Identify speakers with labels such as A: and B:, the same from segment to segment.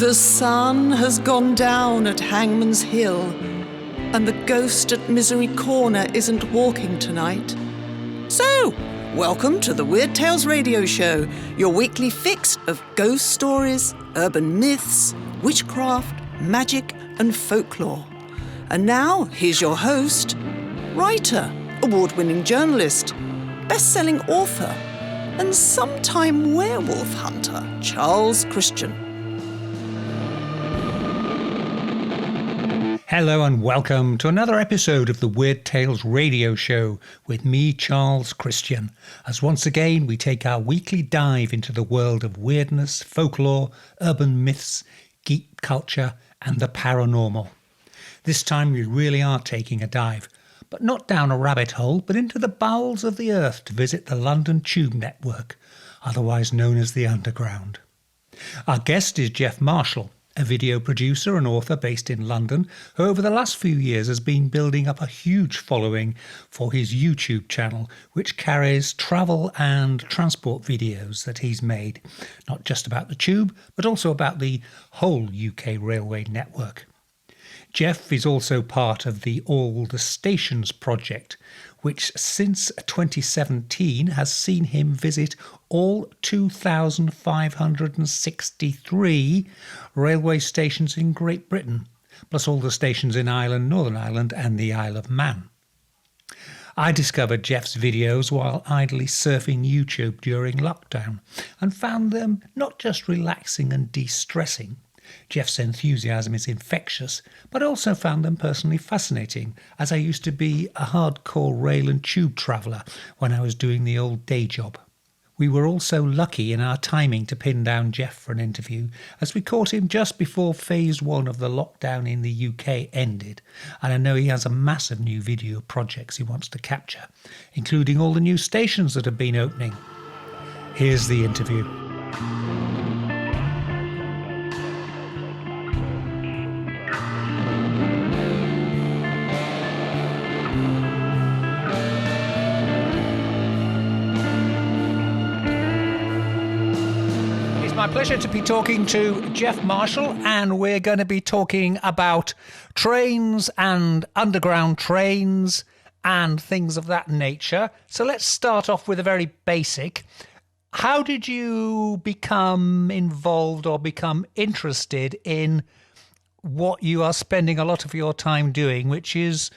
A: The sun has gone down at Hangman's Hill, and the ghost at Misery Corner isn't walking tonight. So, welcome to the Weird Tales Radio Show, your weekly fix of ghost stories, urban myths, witchcraft, magic, and folklore. And now, here's your host, writer, award-winning journalist, best-selling author, and sometime werewolf hunter, Charles Christian.
B: Hello and welcome to another episode of the Weird Tales Radio Show with me, Charles Christian, as once again we take our weekly dive into the world of weirdness, folklore, urban myths, geek culture and the paranormal. This time we really are taking a dive, but not down a rabbit hole, but into the bowels of the earth to visit the London Tube Network, otherwise known as the Underground. Our guest is Geoff Marshall, a video producer and author based in London, who over the last few years has been building up a huge following for his YouTube channel, which carries travel and transport videos that he's made, not just about the tube, but also about the whole UK railway network. Geoff is also part of the All the Stations project, which since 2017 has seen him visit all 2,563 railway stations in Great Britain, plus all the stations in Ireland, Northern Ireland and the Isle of Man. I discovered Geoff's videos while idly surfing YouTube during lockdown and found them not just relaxing and de-stressing. Geoff's enthusiasm is infectious, but I also found them personally fascinating, as I used to be a hardcore rail and tube traveller when I was doing the old day job. We were also lucky in our timing to pin down Geoff for an interview, as we caught him just before phase 1 of the lockdown in the UK ended, and I know he has a massive new video projects he wants to capture, including all the new stations that have been opening. Here's the interview. My pleasure to be talking to Geoff Marshall, and we're going to be talking about trains and underground trains and things of that nature. So let's start off with a very basic. How did you become involved or become interested in what you are spending a lot of your time doing, which is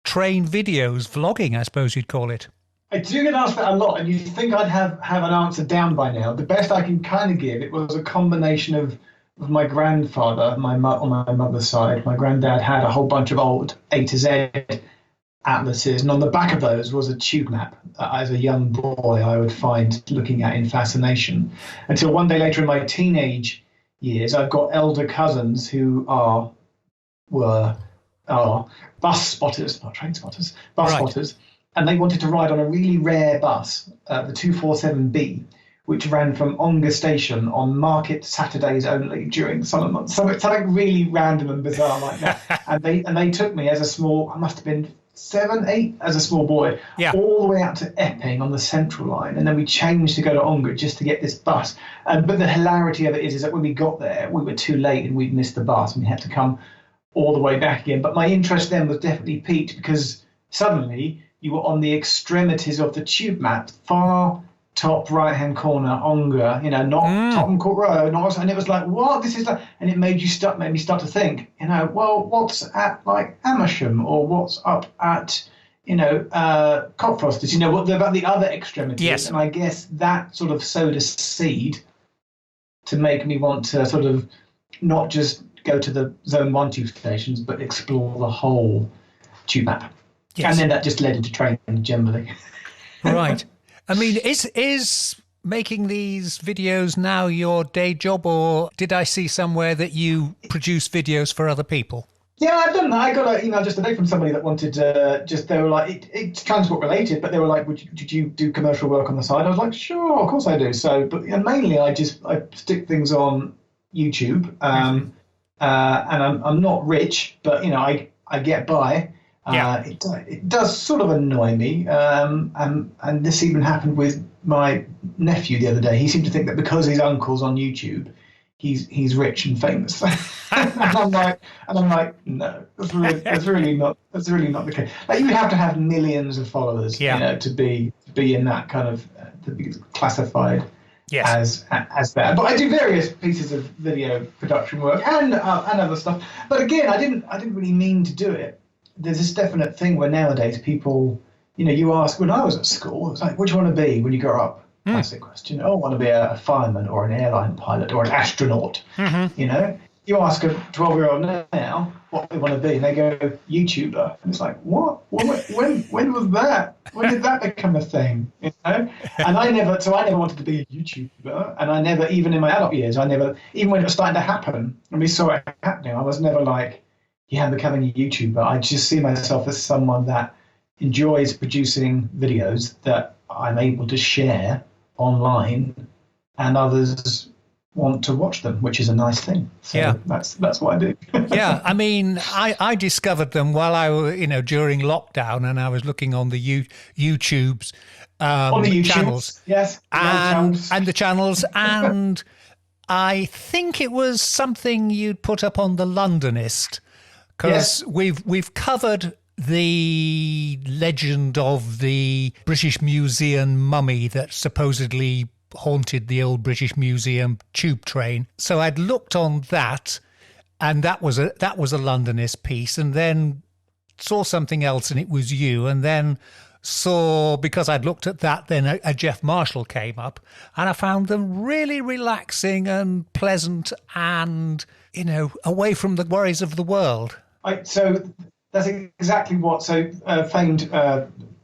B: train videos, vlogging, I suppose you'd call it?
C: I do get asked that a lot, and you'd think I'd have an answer down by now. The best I can kind of give, it was a combination of my grandfather, on my mother's side. My granddad had a whole bunch of old A to Z atlases, and on the back of those was a tube map that as a young boy I would find looking at in fascination. Until one day later in my teenage years, I've got elder cousins who were bus spotters, not train spotters, bus spotters. And they wanted to ride on a really rare bus, the 247B, which ran from Ongar Station on market Saturdays only during summer months. So it's something really random and bizarre like that. and they took me as a small, I must have been 7, 8 as a small boy, all the way out to Epping on the Central Line. And then we changed to go to Ongar just to get this bus. But the hilarity of it is that when we got there, we were too late and we'd missed the bus and we had to come all the way back again. But my interest then was definitely piqued because suddenly you were on the extremities of the tube map, far top right-hand corner, Ongar, not Tottenham Court Road, and it was like, what? This is like, and it made me start to think, well, what's at like Amersham, or what's up at, Cockfosters, what about the other extremities?
B: Yes.
C: And I guess that sort of sowed a seed to make me want to sort of not just go to the Zone 1 tube stations, but explore the whole tube map. Yes. And then that just led into training generally.
B: Right. I mean, is making these videos now your day job, or did I see somewhere that you produce videos for other people?
C: Yeah, I've done that. I got an email just today from somebody that wanted they were like, it's transport related, but they were like, did you do commercial work on the side? I was like, sure, of course I do. So, but mainly I stick things on YouTube, and I'm not rich, but I get by. It does sort of annoy me, and this even happened with my nephew the other day. He seemed to think that because his uncle's on YouTube, he's rich and famous. and I'm like, no, that's really not the case. Like, you have to have millions of followers, to be in that kind of to be classified as that. But I do various pieces of video production work and other stuff. But again, I didn't really mean to do it. There's this definite thing where nowadays people, you ask, when I was at school, it's like, what do you want to be when you grow up? Classic question. Oh, I want to be a fireman or an airline pilot or an astronaut. You ask a 12-year-old now what they want to be, and they go YouTuber, and it's like, what? When was that? When did that become a thing? And I never wanted to be a YouTuber, and I never, even in my adult years, even when it was starting to happen, and we saw it happening, I was never like, I'm becoming a YouTuber. I just see myself as someone that enjoys producing videos that I'm able to share online, and others want to watch them, which is a nice thing. So that's what I do.
B: I mean, I discovered them while I was, during lockdown, and I was looking on the YouTube's
C: on the
B: channels, and the channels, and I think it was something you'd put up on the Londonist, because we've covered the legend of the British Museum mummy that supposedly haunted the old British Museum tube train. So I'd looked on that, and that was a Londonist piece, and then saw something else, and it was you, and then saw, because I'd looked at that, then a Geoff Marshall came up, and I found them really relaxing and pleasant, and away from the worries of the world.
C: So that's exactly what. So famed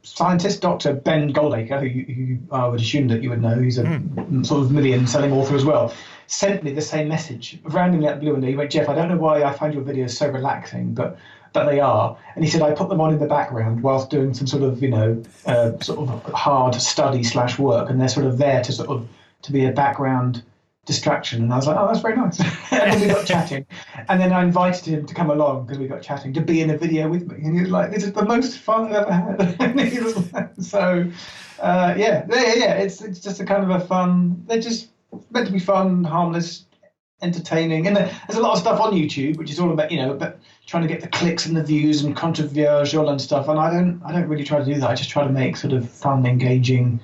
C: scientist Dr. Ben Goldacre, who I would assume that you would know, he's a sort of million-selling author as well, sent me the same message randomly out of the blue. And he went, Geoff, I don't know why I find your videos so relaxing, but they are. And he said, I put them on in the background whilst doing some sort of, sort of hard study / work, and they're sort of there to be a background distraction. And I was like, oh, that's very nice. And then we got chatting, and then I invited him to come along, because we got chatting, to be in a video with me, and he was like, this is the most fun I've ever had. And he was like, so it's just a kind of a fun, they're just meant to be fun, harmless, entertaining. And there's a lot of stuff on YouTube which is all about about trying to get the clicks and the views and controversial and stuff, and I don't really try to do that. I just try to make sort of fun, engaging,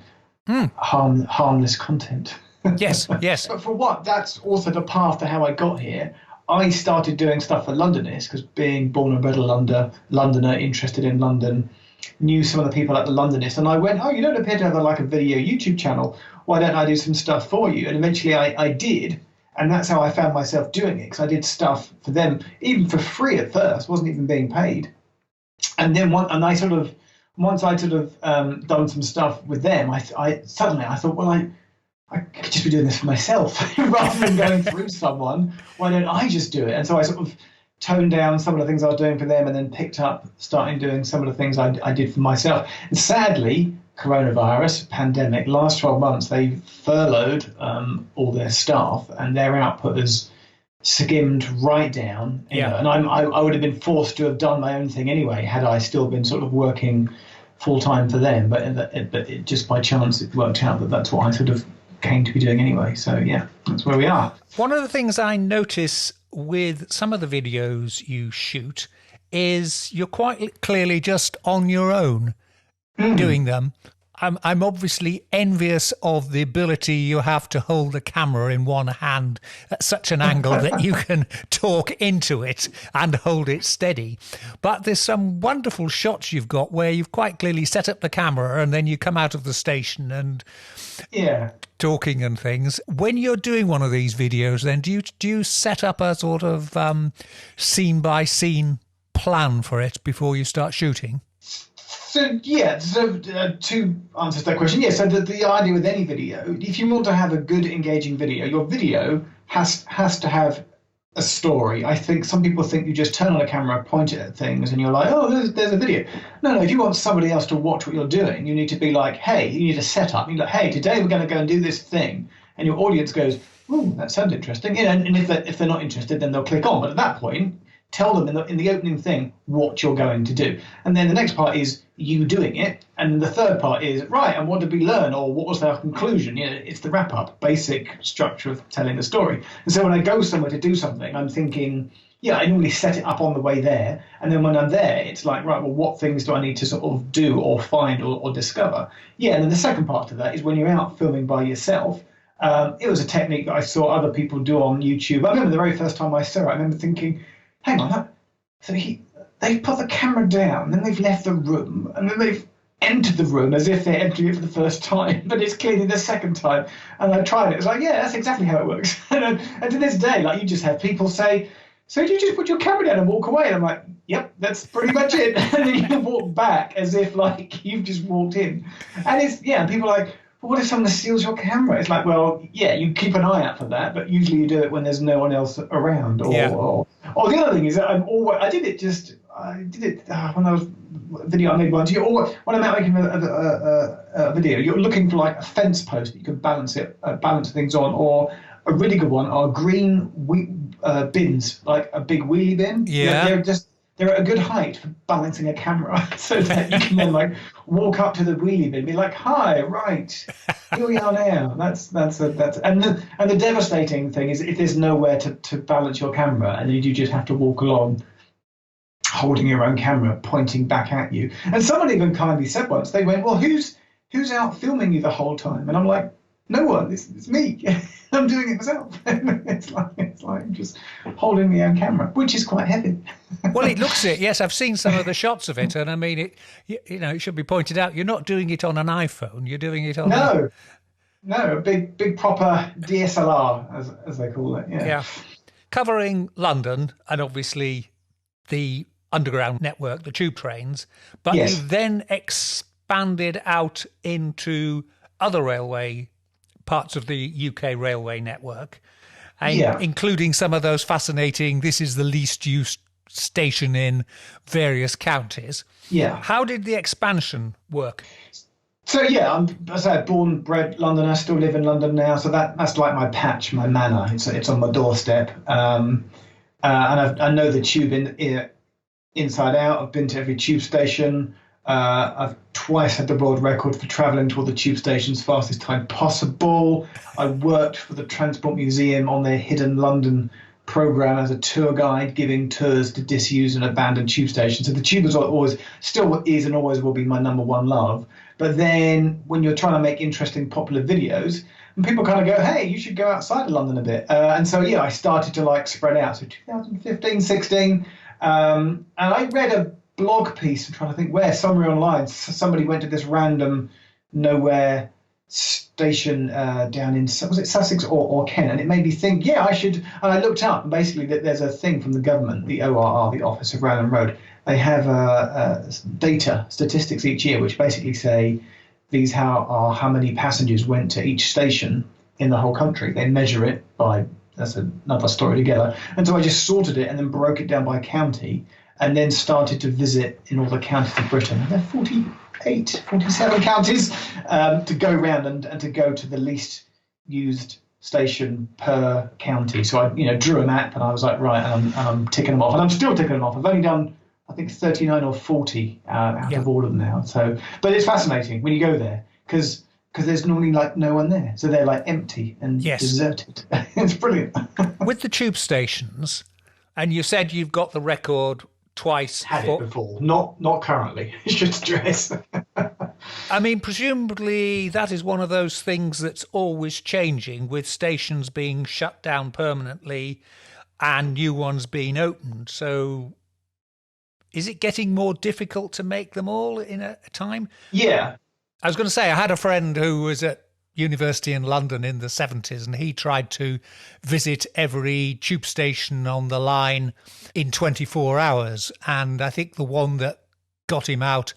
C: harmless content.
B: Yes.
C: But for what? That's also the path to how I got here. I started doing stuff for Londonist, because being born and bred a Londoner, interested in London, knew some of the people at the Londonist, and I went, oh, you don't appear to have a video YouTube channel. Why don't I do some stuff for you? And eventually I did, and that's how I found myself doing it, because I did stuff for them, even for free at first, wasn't even being paid. And then once I done some stuff with them, I suddenly thought, well, I could just be doing this for myself rather than going through someone. Why don't I just do it? And so I sort of toned down some of the things I was doing for them, and then picked up starting doing some of the things I did for myself. And sadly, coronavirus, pandemic, last 12 months, they furloughed all their staff, and their output has skimmed right down. And I would have been forced to have done my own thing anyway, had I still been sort of working full-time for them. But it just by chance, it worked out that that's what I sort of came to be doing anyway. So that's where we are.
B: One of the things I notice with some of the videos you shoot is you're quite clearly just on your own doing them. I'm obviously envious of the ability you have to hold the camera in one hand at such an angle that you can talk into it and hold it steady. But there's some wonderful shots you've got where you've quite clearly set up the camera, and then you come out of the station and talking and things. When you're doing one of these videos, then do you set up a sort of scene by scene plan for it before you start shooting?
C: So two answers to that question. So the idea with any video, if you want to have a good engaging video, your video has to have a story. I think some people think you just turn on a camera, point it at things, and you're like, oh, there's a video. No, if you want somebody else to watch what you're doing, you need to be like, hey, you need a setup. You're like, hey, today we're going to go and do this thing, and your audience goes, ooh, that sounds interesting. And if they're not interested, then they'll click on. But at that point, tell them in the opening thing what you're going to do. And then the next part is you doing it. And the third part is, right, and what did we learn? Or what was our conclusion? It's the wrap up, basic structure of telling a story. And so when I go somewhere to do something, I'm thinking, I normally set it up on the way there. And then when I'm there, it's like, right, well, what things do I need to sort of do or find or discover? Yeah, and then the second part of that is when you're out filming by yourself. It was a technique that I saw other people do on YouTube. I remember the very first time I saw it, I remember thinking, hang on, so they've put the camera down, then they've left the room, and then they've entered the room as if they're entering it for the first time, but it's clearly the second time. And I tried it. It's like, yeah, that's exactly how it works. And to this day, like, you just have people say, so do you just put your camera down and walk away? And I'm like, yep, that's pretty much it. And then you walk back as if like you've just walked in. And people are like, well, what if someone steals your camera? It's like, well, yeah, you keep an eye out for that, but usually you do it when there's no one else around. Or the other thing is that I did it when I was video I made once. Or when I'm out making a video, you're looking for like a fence post that you can balance things on, or a really good one are green bins, like a big wheelie bin.
B: Yeah.
C: They're at a good height for balancing a camera, so that you can then like walk up to the wheelie bin and be like, "Hi, right, here we are now." That's and the devastating thing is if there's nowhere to balance your camera, and you just have to walk along holding your own camera pointing back at you. And someone even kindly said once, they went, "Well, who's out filming you the whole time?" And I'm like, "No one. It's me. I'm doing it myself." it's like just holding my own camera, which is quite heavy.
B: Well, it looks it. Yes, I've seen some of the shots of it, and I mean, it should be pointed out. You're not doing it on an iPhone. You're doing it on
C: no, a big proper DSLR, as they call it. Yeah.
B: Covering London and obviously the underground network, the tube trains, but
C: yes.
B: You then expanded out into other railway parts of the UK railway network, including some of those fascinating, this is the least used station in various counties. Yeah. How did the expansion work?
C: So, I'm, as I said, born, bred Londoner, still live in London now. So that's like my patch, my manor. It's on my doorstep. And I know the tube inside out. I've been to every tube station. I've twice had the world record for travelling to all the tube stations fastest time possible. I worked for the Transport Museum on their Hidden London programme as a tour guide, giving tours to disused and abandoned tube stations. So the tube still is and always will be my number one love. But then when you're trying to make interesting, popular videos, and people kind of go, hey, you should go outside of London a bit. And so, I started to like spread out. So 2015, 16, and I read a blog piece, I'm trying to think where, somewhere online, somebody went to this random nowhere station down in, was it Sussex or Kent, and it made me think, I should, and I looked up, and basically there's a thing from the government, the ORR, the Office of Rail and Road, they have statistics each year, which basically say these how many passengers went to each station in the whole country. They measure it by, that's another story together, and so I just sorted it and then broke it down by county, and then started to visit in all the counties of Britain. And there are 47 counties to go around and to go to the least used station per county. So I, drew a map and I was like, right, and I'm ticking them off. And I'm still ticking them off. I've only done, I think, 39 or 40 out of all of them now. So, but it's fascinating when you go there because there's normally like no one there. So they're like empty and deserted. It's brilliant.
B: With the tube stations, and you said you've got the record twice.
C: Had it before, not currently. I should stress.
B: I mean, presumably that is one of those things that's always changing, with stations being shut down permanently and new ones being opened. So is it getting more difficult to make them all in a time?
C: Yeah.
B: I was going to say, I had a friend who was at university in London in the 70s, and he tried to visit every tube station on the line in 24 hours. And I think the one that got him out,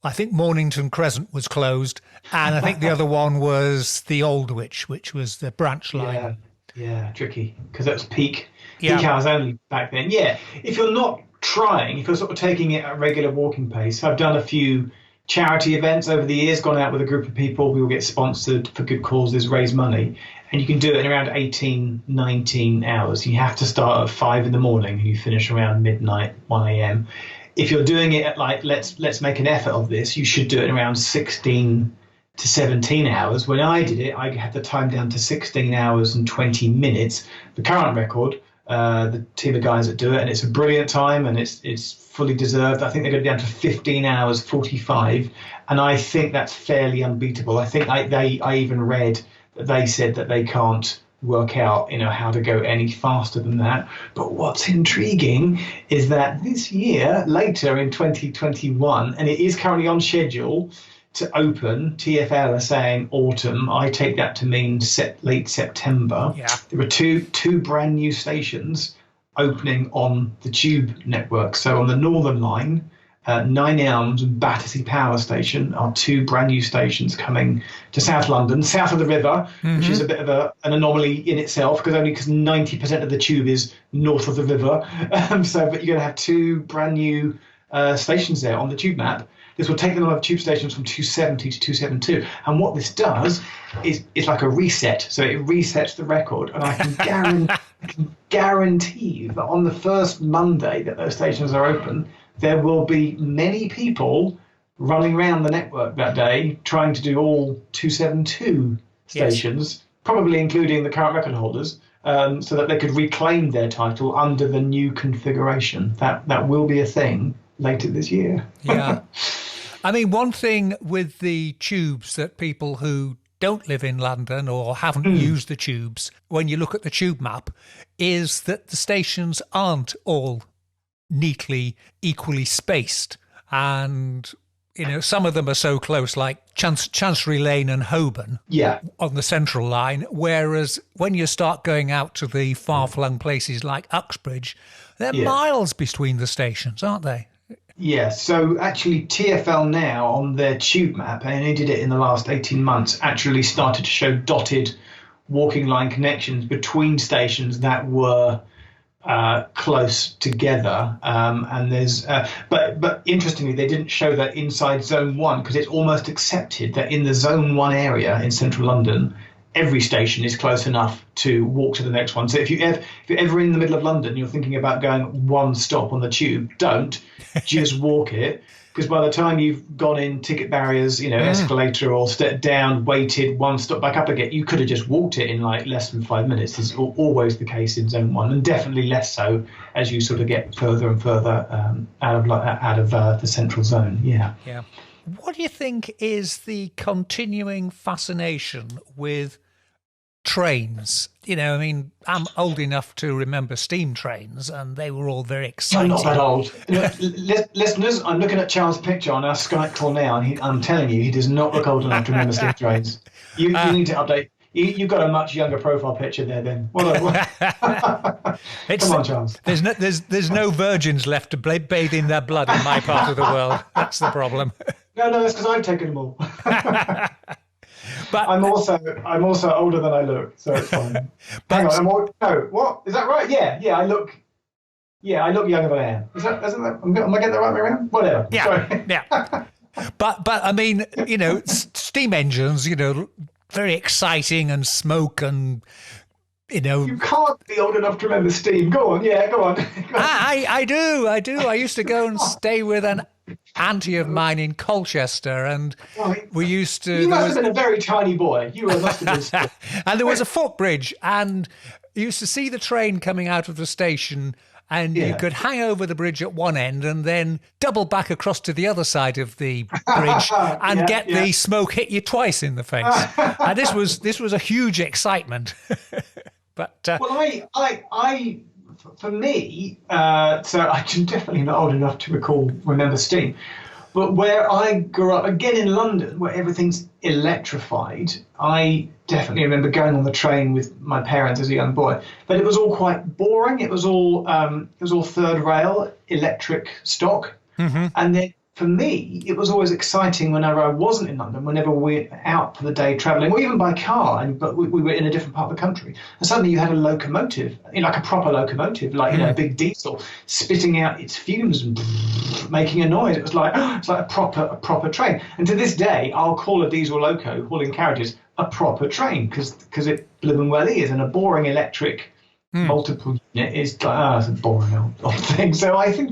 B: I think Mornington Crescent was closed. And I think the other one was the Aldwych, which was the branch line.
C: Yeah, tricky, because that was peak hours only back then. Yeah, if you're not trying, if you're sort of taking it at a regular walking pace, I've done a few charity events over the years, gone out with a group of people, we will get sponsored for good causes, raise money. and you can do it in around 18, 19 hours. You have to start at 5 in the morning and you finish around midnight, 1 a.m. If you're doing it at like, let's make an effort of this, you should do it in around 16 to 17 hours. When I did it, I had the time down to 16 hours and 20 minutes. The current record, the team of guys that do it, and it's a brilliant time, and it's fully deserved. I think they're going to be down to 15 hours 45, and I think that's fairly unbeatable. I think I even read that they said that they can't work out, how to go any faster than that. But what's intriguing is that this year, later in 2021, and it is currently on schedule to open, TfL are saying autumn. I take that to mean late September.
B: Yeah.
C: There are two brand new stations opening on the Tube network. So on the Northern Line, Nine Elms and Battersea Power Station are two brand new stations coming to South London, south of the river, which is a bit of an anomaly in itself, because 90% of the Tube is north of the river. But you're going to have two brand new stations there on the Tube map. This will take the number of tube stations from 270 to 272. And what this does is it's like a reset. So it resets the record. And I can guarantee that on the first Monday that those stations are open, there will be many people running around the network that day trying to do all 272 stations, probably including the current record holders, so that they could reclaim their title under the new configuration. That will be a thing later this year.
B: Yeah. I mean, one thing with the tubes that people who don't live in London or haven't used the tubes, when you look at the tube map, is that the stations aren't all neatly, equally spaced. And, some of them are so close, like Chancery Lane and Holborn on the central line, whereas when you start going out to the far-flung places like Uxbridge, there are miles between the stations, aren't they?
C: Yeah, so actually TfL now on their tube map, and they did it in the last 18 months, actually started to show dotted walking line connections between stations that were close together. And there's, but interestingly, they didn't show that inside Zone 1, because it's almost accepted that in the Zone 1 area in central London, every station is close enough to walk to the next one. So if you're ever in the middle of London, you're thinking about going one stop on the tube, don't. Just walk it, because by the time you've gone in ticket barriers, escalator or step down, waited, one stop back up again, you could have just walked it in like less than 5 minutes. This is always the case in Zone 1, and definitely less so as you sort of get further and further out of the central zone. Yeah.
B: Yeah. What do you think is the continuing fascination with trains? I'm old enough to remember steam trains, and they were all very exciting.
C: I'm not that old. Listeners, I'm looking at Charles' picture on our Skype call now, and I'm telling you, he does not look old enough to remember steam trains. You need to update. You've got a much younger profile picture there then. Come on, Charles.
B: There's no virgins left to bathe in their blood in my part of the world. That's the problem.
C: No, that's because I've taken them all. But I'm also older than I look, so it's fine. Hang on, what? Is that right? Yeah, I look younger than I am. Am I getting the right way around? Whatever.
B: Yeah.
C: Sorry.
B: Yeah. But I mean, steam engines, very exciting, and smoke, and
C: You can't be old enough to remember steam. Go on.
B: I do. I used to go and stay with an auntie of mine in Colchester, and we used to.
C: You must have been a very tiny boy. Must have been.
B: And there was a footbridge, and you used to see the train coming out of the station, and you could hang over the bridge at one end and then double back across to the other side of the bridge and get the smoke hit you twice in the face. And this was a huge excitement. But
C: I for me, so I'm definitely not old enough to remember steam. But where I grew up, again in London, where everything's electrified, I definitely remember going on the train with my parents as a young boy. But it was all quite boring. It was all third rail, electric stock. Mm-hmm. And then for me, it was always exciting whenever I wasn't in London, whenever we were out for the day travelling, or even by car, but we were in a different part of the country. And suddenly you had a locomotive, like a proper locomotive, like a big diesel, spitting out its fumes and making a noise. It's like a proper train. And to this day, I'll call a diesel loco hauling carriages a proper train because it blooming well is. And a boring electric multiple unit is like, it's a boring old thing. So I think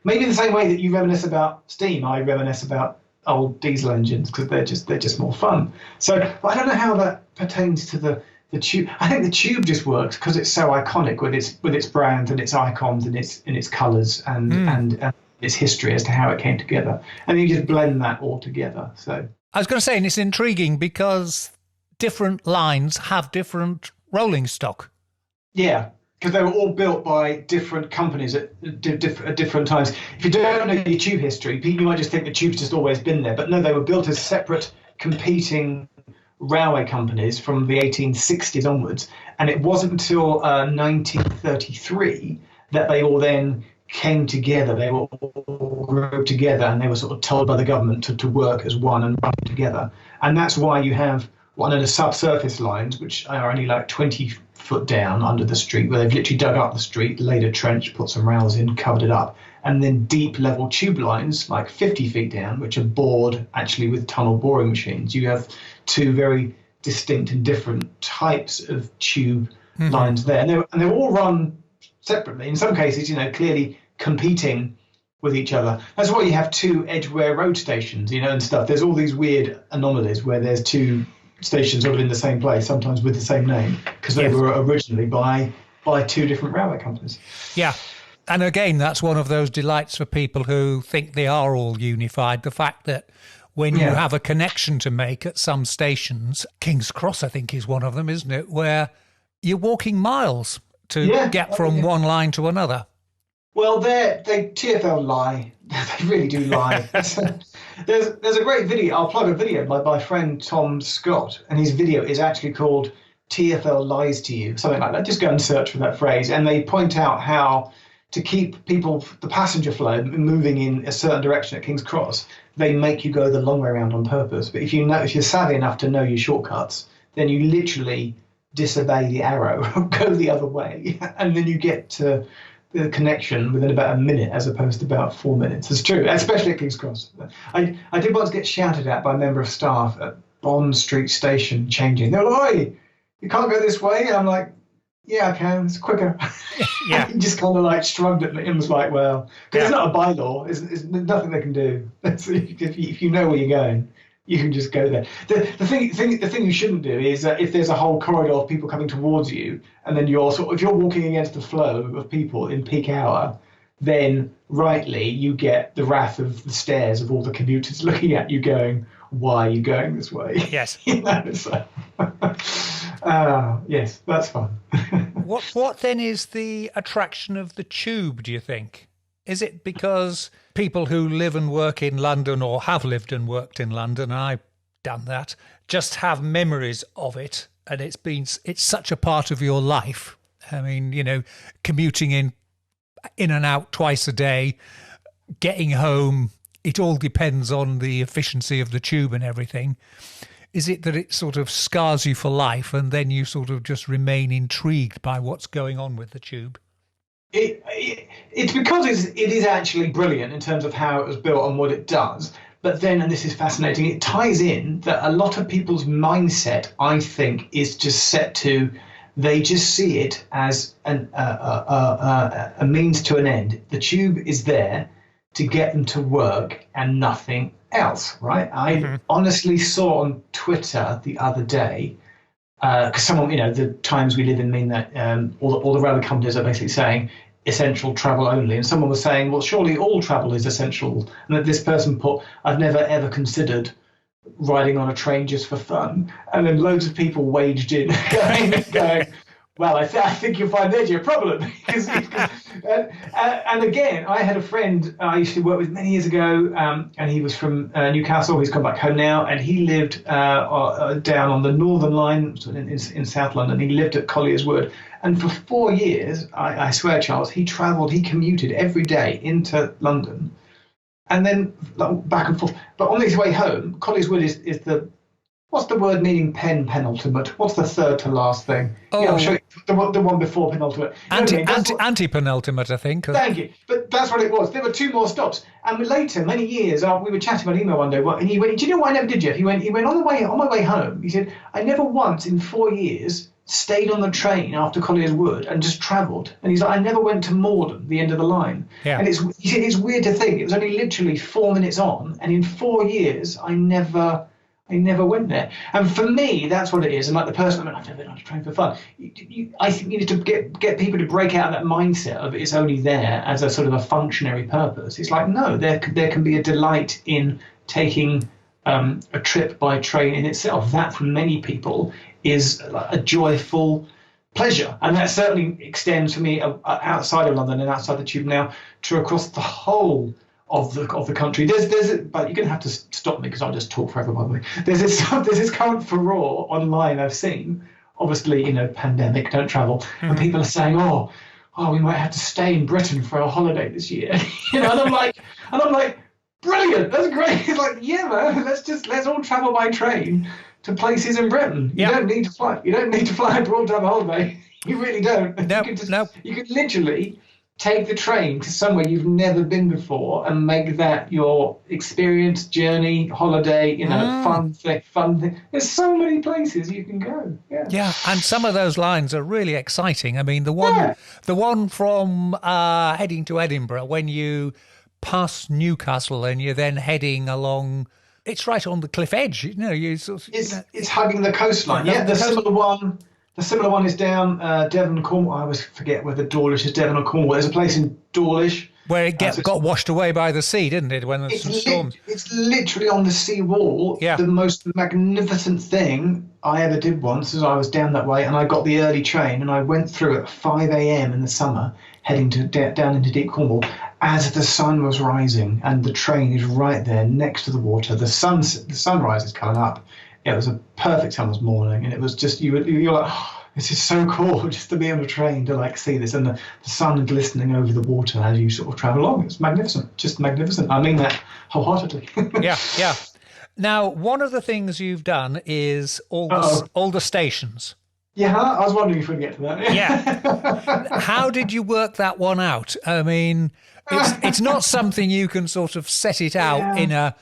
C: maybe the same way that you reminisce about steam, I reminisce about old diesel engines because they're just more fun. So I don't know how that pertains to the tube. I think the tube just works because it's so iconic with its brand and its icons and its colours and its history as to how it came together. And you just blend that all together. So
B: I was going to say, and it's intriguing because different lines have different rolling stock.
C: Yeah, because they were all built by different companies at different times. If you don't know your tube history, you might just think the tube's just always been there. But no, they were built as separate competing railway companies from the 1860s onwards. And it wasn't until 1933 that they all then came together. They were all grouped together and they were sort of told by the government to work as one and run together. And that's why you have one of the subsurface lines, which are only like 20 foot down under the street, where they've literally dug up the street, laid a trench, put some rails in, covered it up. And then deep level tube lines, like 50 feet down, which are bored actually with tunnel boring machines. You have two very distinct and different types of tube lines there. And they're all run separately. In some cases, clearly competing with each other. That's why you have two Edgware road stations, and stuff. There's all these weird anomalies where there's two stations sort of in the same place, sometimes with the same name, because they were originally by two different railway companies.
B: Yeah. And again, that's one of those delights for people who think they are all unified. The fact that when you have a connection to make at some stations, King's Cross, I think, is one of them, isn't it? Where you're walking miles to get from one line to another. Well,
C: they TfL lie. They really do lie. There's a great video. I'll plug a video by my friend Tom Scott, and his video is actually called TfL Lies to You, something like that. Just go and search for that phrase. And they point out how to keep the passenger flow moving in a certain direction at King's Cross, they make you go the long way around on purpose. But if you're savvy enough to know your shortcuts, then you literally disobey the arrow, go the other way, and then you get to the connection within about a minute as opposed to about 4 minutes. It's true, especially at King's Cross. I did once get shouted at by a member of staff at Bond Street Station changing. They're like, "Oi, you can't go this way." And I'm like, "Yeah, I can. It's quicker."
B: Yeah.
C: He just kind of like shrugged at me and was like, "Well," because it's not a bylaw. It's nothing they can do. So if you know where you're going, you can just go there. The thing you shouldn't do is if there's a whole corridor of people coming towards you, and then if you're walking against the flow of people in peak hour, then rightly you get the wrath of the stares of all the commuters looking at you, going, "Why are you going this way?"
B: Yes.
C: So, yes, that's fun.
B: What then is the attraction of the tube, do you think? Is it because people who live and work in London, or have lived and worked in London, and I've done that, just have memories of it, and it's such a part of your life? I mean, commuting in and out twice a day, getting home, it all depends on the efficiency of the tube and everything. Is it that it sort of scars you for life, and then you sort of just remain intrigued by what's going on with the tube?
C: It's because it is actually brilliant in terms of how it was built and what it does. But then, and this is fascinating, it ties in that a lot of people's mindset, I think, is just set to, they just see it as a means to an end. The tube is there to get them to work and nothing else, right? I honestly saw on Twitter the other day, because someone, the times we live in mean that all the railway companies are basically saying essential travel only. And someone was saying, well, surely all travel is essential. And that this person put, "I've never ever considered riding on a train just for fun." And then loads of people waged in going, "Well, I think you'll find there's your problem." And again, I had a friend I used to work with many years ago, and he was from Newcastle. He's come back home now, and he lived down on the Northern Line in South London. He lived at Collier's Wood. And for 4 years, I swear, Charles, he commuted every day into London, and then back and forth. But on his way home, Collier's Wood is the what's the word meaning penultimate? What's the third to last thing?
B: Oh,
C: Yeah, I'm sure the one before penultimate.
B: Anti-penultimate, I think.
C: Thank you. But that's what it was. There were 2 more stops. And later, many years after, we were chatting on email one day, and he went, do you know what I never did, Geoff? He went on my way home, he said, I never once in 4 years stayed on the train after Collier's Wood and just travelled. And he's like, I never went to Morden, the end of the line.
B: Yeah.
C: And he said, it's weird to think. It was only literally 4 minutes on. And in 4 years, I never went there. And for me, that's what it is. And like the person, I've never been on a train for fun. I think you need to get people to break out of that mindset of it's only there as a sort of a functionary purpose. It's like, no, there can be a delight in taking a trip by train in itself. That for many people is a joyful pleasure. And that certainly extends for me outside of London and outside the Tube now to across the whole of the country. But you're going to have to stop me because I'll just talk forever, by the way. There's this current furore online I've seen. Obviously, pandemic, don't travel, and people are saying, oh, we might have to stay in Britain for a holiday this year. And I'm like, brilliant, that's great. It's like, yeah, man, let's all travel by train to places in Britain. You don't need to fly. You don't need to fly abroad to have a holiday. You really don't. You can literally take the train to somewhere you've never been before and make that your experience, journey, holiday, fun thing. There's so many places you can go.
B: Yeah, and some of those lines are really exciting. I mean, the one from heading to Edinburgh, when you pass Newcastle and you're then heading along, it's right on the cliff edge.
C: It's hugging the coastline. The similar one is down Devon, Cornwall. I always forget whether Dawlish is Devon or Cornwall. There's a place in Dawlish
B: where it got washed away by the sea, didn't it? When there's some storms.
C: It's literally on the sea wall. Yeah. The most magnificent thing I ever did once is I was down that way and I got the early train and I went through at 5 a.m. in the summer, heading down into deep Cornwall as the sun was rising, and the train is right there next to the water. The sunrise is coming up. It was a perfect summer's morning, and it was just you're like, oh, this is so cool just to be on a train to see this, and the sun glistening over the water as you sort of travel along. It's magnificent, just magnificent. I mean that wholeheartedly.
B: Yeah. Now, one of the things you've done is all the stations.
C: Yeah, I was wondering if we'd get to that.
B: Yeah. How did you work that one out? I mean, it's not something you can sort of set it out in a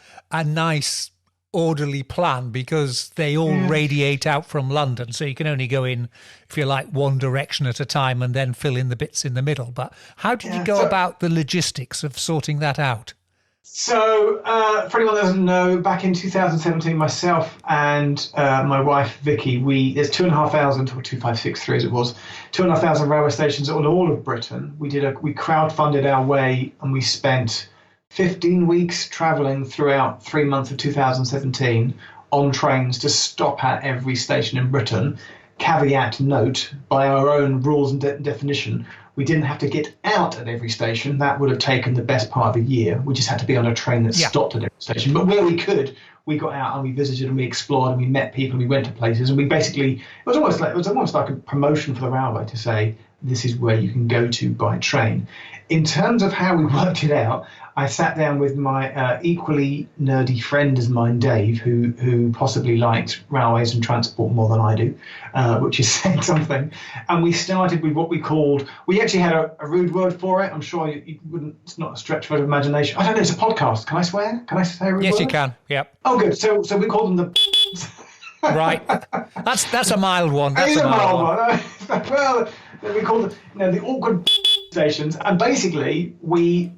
B: nice orderly plan, because they all radiate out from London, so you can only go in, if you like, one direction at a time and then fill in the bits in the middle. But how did you go about the logistics of sorting that out?
C: So for anyone that doesn't know, back in 2017, myself and my wife Vicky, there's 2,500 or 2,563 as it was, 2,500 railway stations on all of Britain. We crowdfunded our way, and we spent 15 weeks travelling throughout 3 months of 2017 on trains to stop at every station in Britain. Caveat note, by our own rules and definition, we didn't have to get out at every station. That would have taken the best part of a year. We just had to be on a train that stopped at every station. But where we could, we got out and we visited and we explored and we met people and we went to places, and we basically, it was almost like a promotion for the railway to say, this is where you can go to by train. In terms of how we worked it out, I sat down with my equally nerdy friend as mine, Dave, who possibly liked railways and transport more than I do, which is saying something. And we started with what we actually had a rude word for it. I'm sure you wouldn't, it's not a stretch of imagination. I don't know, it's a podcast. Can I swear? Can I say a rude word?
B: Yes, you can, yep.
C: Oh, good. So we called them the...
B: Right. That's a mild one. That's a mild one.
C: Well, we called them the awkward stations. And basically, we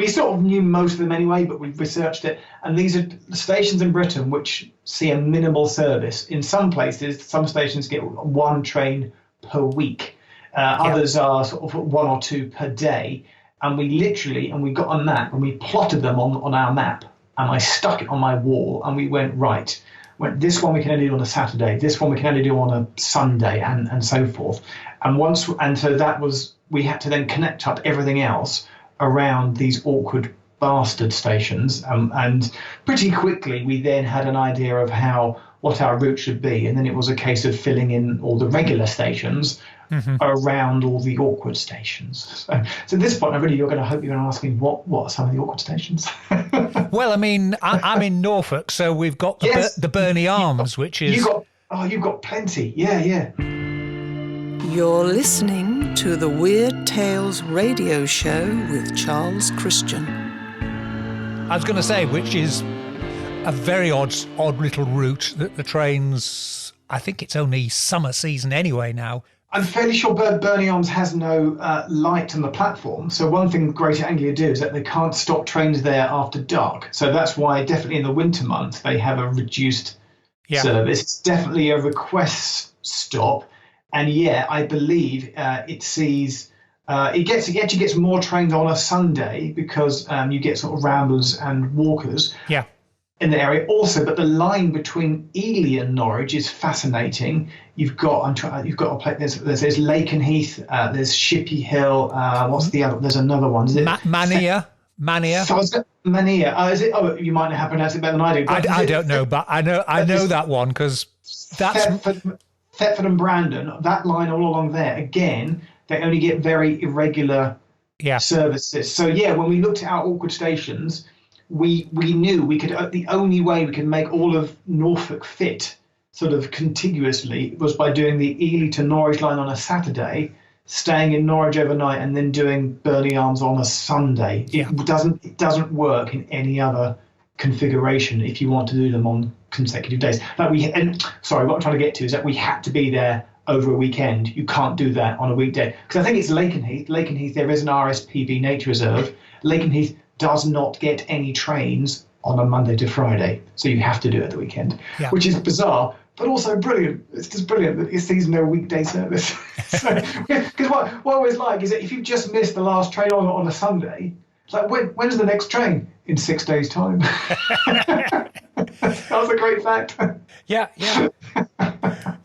C: sort of knew most of them anyway, but we've researched it. And these are stations in Britain which see a minimal service. In some places, some stations get one train per week. Others are sort of one or two per day. And we got a map and we plotted them on our map. And I stuck it on my wall and we went, right, this one we can only do on a Saturday. This one we can only do on a Sunday, and so forth. And so that was, we had to then connect up everything else around these awkward bastard stations, and pretty quickly we then had an idea of what our route should be, and then it was a case of filling in all the regular stations around all the awkward stations. So at this point, you're going to hope you're going to ask me what are some of the awkward stations.
B: Well, I mean, I'm in Norfolk, so we've got the Burney Arms, which is...
C: You've got plenty. Yeah.
A: You're listening to the Weird Tales radio show with Charles Christian.
B: I was going to say, which is a very odd little route that the trains... I think it's only summer season anyway now.
C: I'm fairly sure Burney Arms has no light on the platform. So one thing Greater Anglia do is that they can't stop trains there after dark. So that's why definitely in the winter months they have a reduced service. It's definitely a request stop. And I believe it sees... it actually gets more trains on a Sunday because you get sort of ramblers and walkers.
B: Yeah.
C: In the area also, but the line between Ely and Norwich is fascinating. You've got a place. There's Lakenheath. There's Shippey Hill. What's the other? There's another one. Is it
B: Mania?
C: So Mania. Is it? Oh, you might not have pronounced it better than I do.
B: I don't know, but I know that one because that's
C: Thetford and Brandon. That line all along there. Again, they only get very irregular services. So when we looked at our awkward stations, we knew we could. The only way we could make all of Norfolk fit sort of contiguously was by doing the Ely to Norwich line on a Saturday, staying in Norwich overnight, and then doing Burney Arms on a Sunday. It doesn't work in any other configuration if you want to do them on consecutive days. What I'm trying to get to is that we had to be there over a weekend. You can't do that on a weekday because I think it's Lakenheath. Lakenheath, there is an RSPB nature reserve. Lakenheath does not get any trains on a Monday to Friday, so you have to do it at the weekend, which is bizarre, but also brilliant. It's just brilliant that it sees no weekday service. Because what I always like is that if you've just missed the last train on a Sunday, it's like, when's the next train? In 6 days' time. That's a great fact.
B: Yeah.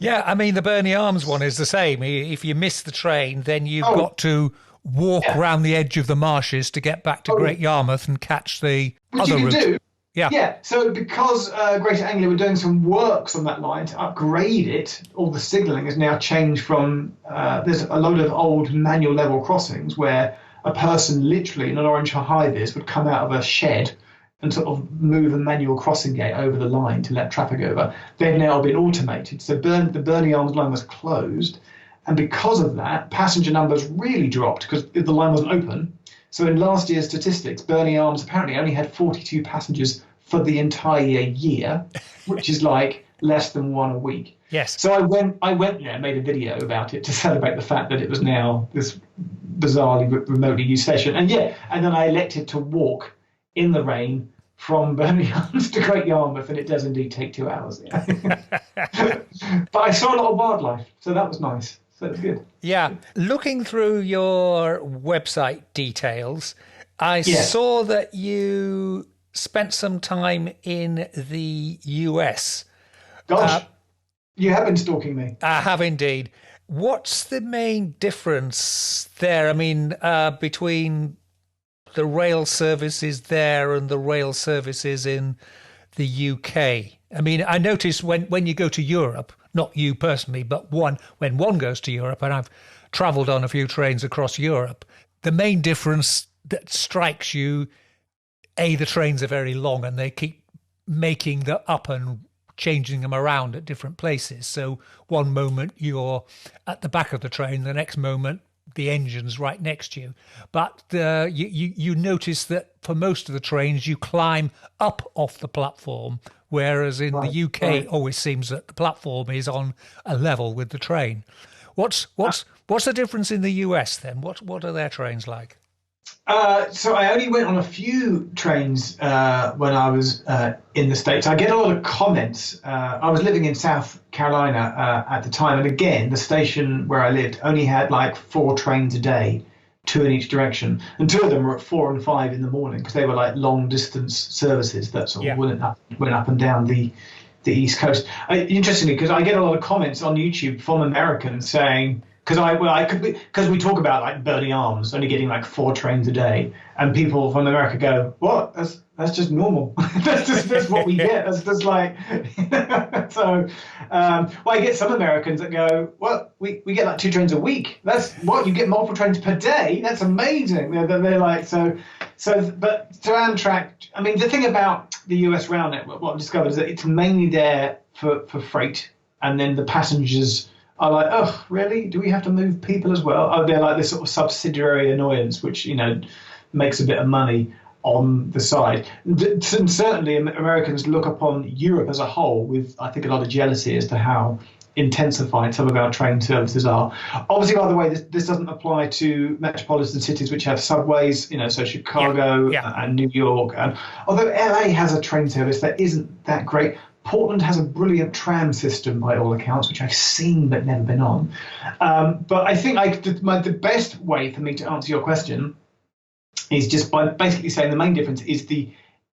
B: I mean, the Burney Arms one is the same. If you miss the train, then you've got to walk around the edge of the marshes to get back to Great Yarmouth and catch the other route.
C: Do.
B: Yeah.
C: So because Greater Anglia were doing some works on that line to upgrade it, all the signalling has now changed from there's a load of old manual level crossings where a person literally in an orange high vis would come out of a shed and sort of move a manual crossing gate over the line to let traffic over. They've now been automated. So the Burney Arms line was closed. And because of that, passenger numbers really dropped because the line wasn't open. So in last year's statistics, Burney Arms apparently only had 42 passengers for the entire year, which is like less than one a week.
B: Yes.
C: So I went there and made a video about it to celebrate the fact that it was now this bizarrely remotely used station. And then I elected to walk in the rain from Burney Arms to Great Yarmouth, and it does indeed take 2 hours. But I saw a lot of wildlife, so that was nice. So it's good.
B: Yeah. Looking through your website details, I saw that you spent some time in the US.
C: Gosh, you have been stalking me.
B: I have indeed. What's the main difference there? I mean, between the rail services there and the rail services in the UK? I mean, I noticed when you go to Europe, not you personally, but when one goes to Europe, and I've travelled on a few trains across Europe, the main difference that strikes you, the trains are very long and they keep making the up and changing them around at different places. So one moment you're at the back of the train, the next moment the engine's right next to you. But you notice that for most of the trains you climb up off the platform, whereas in the UK it always seems that the platform is on a level with the train. What's the difference in the US then? What are their trains like?
C: So I only went on a few trains when I was in the States. I get a lot of comments. I was living in South Carolina at the time, and again, the station where I lived only had like 4 trains a day, 2 in each direction, and 2 of them were at 4 and 5 in the morning because they were like long distance services that sort of went up and down the East Coast. Interestingly, because I get a lot of comments on YouTube from Americans saying, because we talk about like burning arms, only getting like 4 trains a day, and people from America go, "What? That's just normal. that's what we get. That's just like." So, I get some Americans that go, "Well, we get like 2 trains a week. That's what you get, multiple trains per day. That's amazing." They're like so. But to Amtrak, I mean, the thing about the US Rail network, what I've discovered is that it's mainly there for freight, and then the passengers are like, "Oh, really? Do we have to move people as well?" Oh, they're like this sort of subsidiary annoyance, which makes a bit of money on the side. And certainly, Americans look upon Europe as a whole with, I think, a lot of jealousy as to how intensified some of our train services are. Obviously, by the way, this doesn't apply to metropolitan cities which have subways, so Chicago and New York. And although LA has a train service that isn't that great, Portland has a brilliant tram system by all accounts, which I've seen but never been on. But I think the best way for me to answer your question is just by basically saying the main difference is the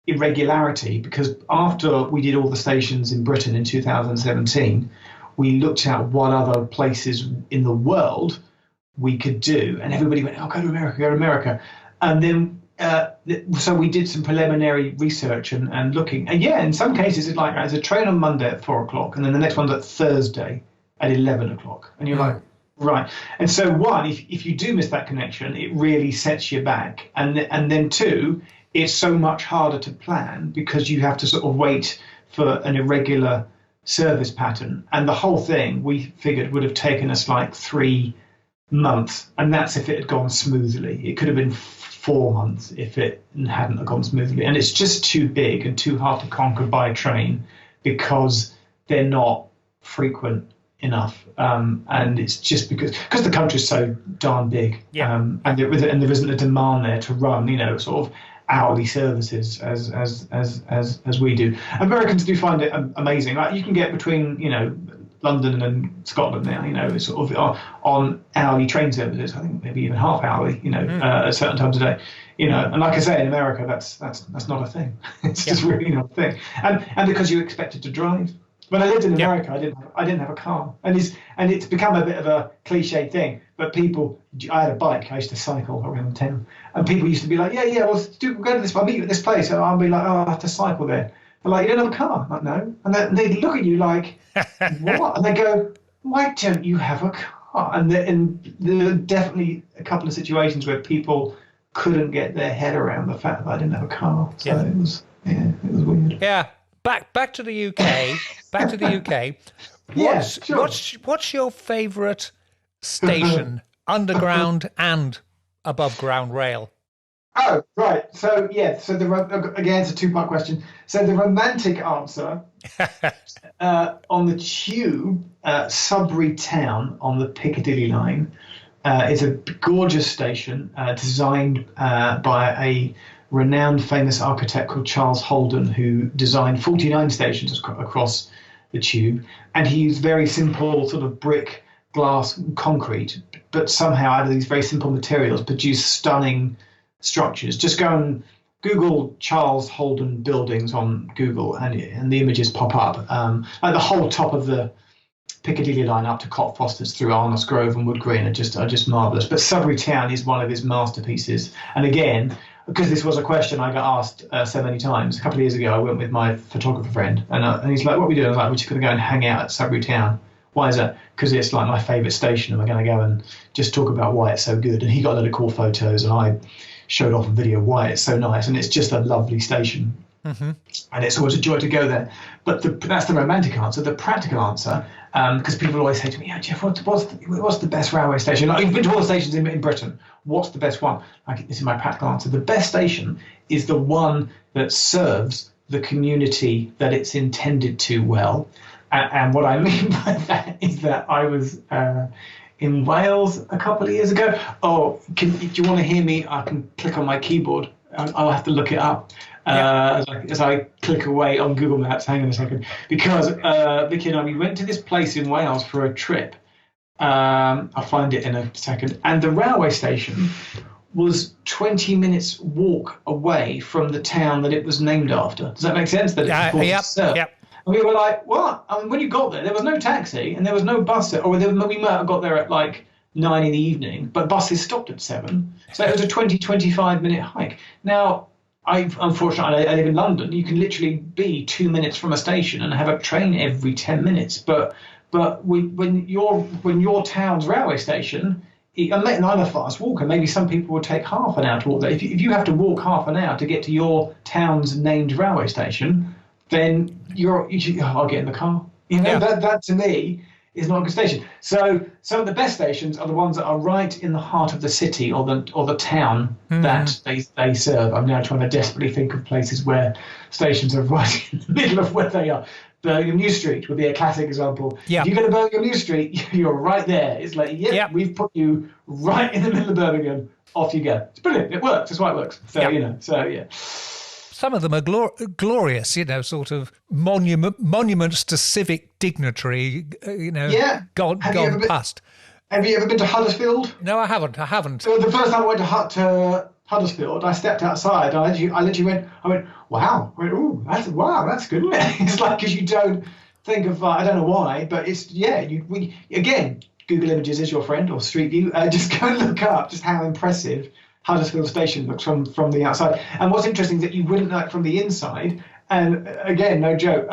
C: irregularity, because after we did all the stations in Britain in 2017, we looked at what other places in the world we could do, and everybody went, "Oh, go to America." And then so we did some preliminary research and looking, and in some cases it's like there's a train on Monday at 4:00, and then the next one's at Thursday at 11:00, and you're like, right. And so one, if you do miss that connection, it really sets you back, and then two, it's so much harder to plan because you have to sort of wait for an irregular service pattern, and the whole thing we figured would have taken us like 3 months, and that's if it had gone smoothly. It could have been 4 months if it hadn't have gone smoothly, and it's just too big and too hard to conquer by train because they're not frequent enough, and it's just because the country's so darn big, and there isn't a demand there to run sort of hourly services as we do. Americans do find it amazing. Like you can get between London and Scotland now, sort of on hourly train services. I think maybe even half hourly, at certain times a day. And like I say, in America, that's not a thing. It's just really not a thing. And because you're expected to drive. When I lived in America, I didn't have a car, and it's become a bit of a cliche thing. But I had a bike. I used to cycle around town, and people used to be like, "Yeah, well, we'll go to this. I'll meet you at this place." And I'll be like, "Oh, I have to cycle there." They're like, "You don't have a car?" I'm like, "No." And they look at you like, "What?" And they go, "Why don't you have a car?" And there are definitely a couple of situations where people couldn't get their head around the fact that I didn't have a car. So it was weird.
B: Yeah. Back to the UK. Back to the UK. What's your favourite station, underground and above ground rail?
C: Oh, right. So again, it's a 2-part question. So the romantic answer on the tube, Sudbury Town on the Piccadilly line is a gorgeous station designed by a renowned famous architect called Charles Holden, who designed 49 stations across the tube, and he used very simple sort of brick, glass, concrete, but somehow out of these very simple materials produced stunning structures. Just go and Google Charles Holden buildings on Google, and the images pop up. Like the whole top of the Piccadilly line up to Cockfosters through Arnos Grove and Wood Green are just marvellous. But Sudbury Town is one of his masterpieces. And again, because this was a question I got asked so many times, a couple of years ago I went with my photographer friend, and he's like, "What are we doing?" I was like, "We're just going to go and hang out at Sudbury Town." "Why is that?" "Because it's like my favourite station, and we're going to go and just talk about why it's so good." And he got a lot of cool photos, and I showed off a video of why it's so nice, and it's just a lovely station. Mm-hmm. And it's always a joy to go there. But that's the romantic answer. The practical answer, because people always say to me, "Yeah, Geoff, what's the best railway station?" Like, you've been to all the stations in Britain. What's the best one? Like, this is my practical answer. The best station is the one that serves the community that it's intended to well. And what I mean by that is that I was in Wales a couple of years ago. Oh, do you want to hear me? I can click on my keyboard. I'll have to look it up. As I click away on Google Maps. Hang on a second. Because Vicky and I, we went to this place in Wales for a trip. I'll find it in a second. And the railway station was 20 minutes walk away from the town that it was named after. Does that make sense? That
B: Yep.
C: And we were like, what? I mean, when you got there was no taxi and there was no bus. We might have got there at like 9 in the evening, but buses stopped at 7. So it was a 25-minute hike. Now, unfortunately, I live in London. You can literally be 2 minutes from a station and have a train every 10 minutes. But when your town's railway station, I'm a fast walker. Maybe some people would take half an hour to walk there. If you have to walk half an hour to get to your town's named railway station, then I'll get in the car. That to me is not a good station. So some of the best stations are the ones that are right in the heart of the city or the town that they serve. I'm now trying to desperately think of places where stations are right in the middle of where they are. Birmingham New Street would be a classic example.
B: Yep.
C: If you go to Birmingham New Street, you're right there. It's like, we've put you right in the middle of Birmingham. Off you go. It's brilliant. It works. That's why it works. So,
B: Some of them are glorious, sort of monuments to civic dignitary, gone past.
C: Have you ever been to Huddersfield?
B: No, I haven't.
C: So the first time I went to Huddersfield, I stepped outside. I literally went, wow. I went, ooh, that's good, isn't it? It's like, because you don't think of, I don't know why, but it's, again, Google Images is your friend, or Street View. Just go and look up just how impressive Huddersfield Station looks from the outside. And what's interesting is that you wouldn't know it from the inside. And again, no joke,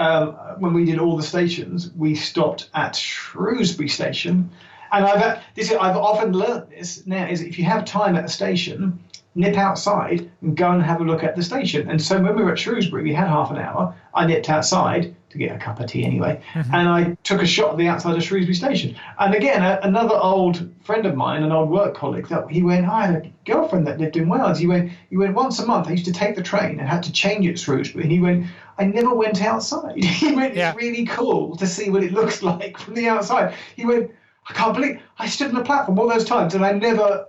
C: when we did all the stations, we stopped at Shrewsbury Station. And I've often learned this now, is if you have time at a station, nip outside and go and have a look at the station. And so when we were at Shrewsbury, we had half an hour. I nipped outside to get a cup of tea anyway, and I took a shot at the outside of Shrewsbury Station. And again, another old friend of mine, an old work colleague, he went, I had a girlfriend that lived in Wales. He went once a month. I used to take the train and had to change at Shrewsbury. And he went, I never went outside. He went, it's really cool to see what it looks like from the outside. He went, I can't believe I stood on the platform all those times, and I never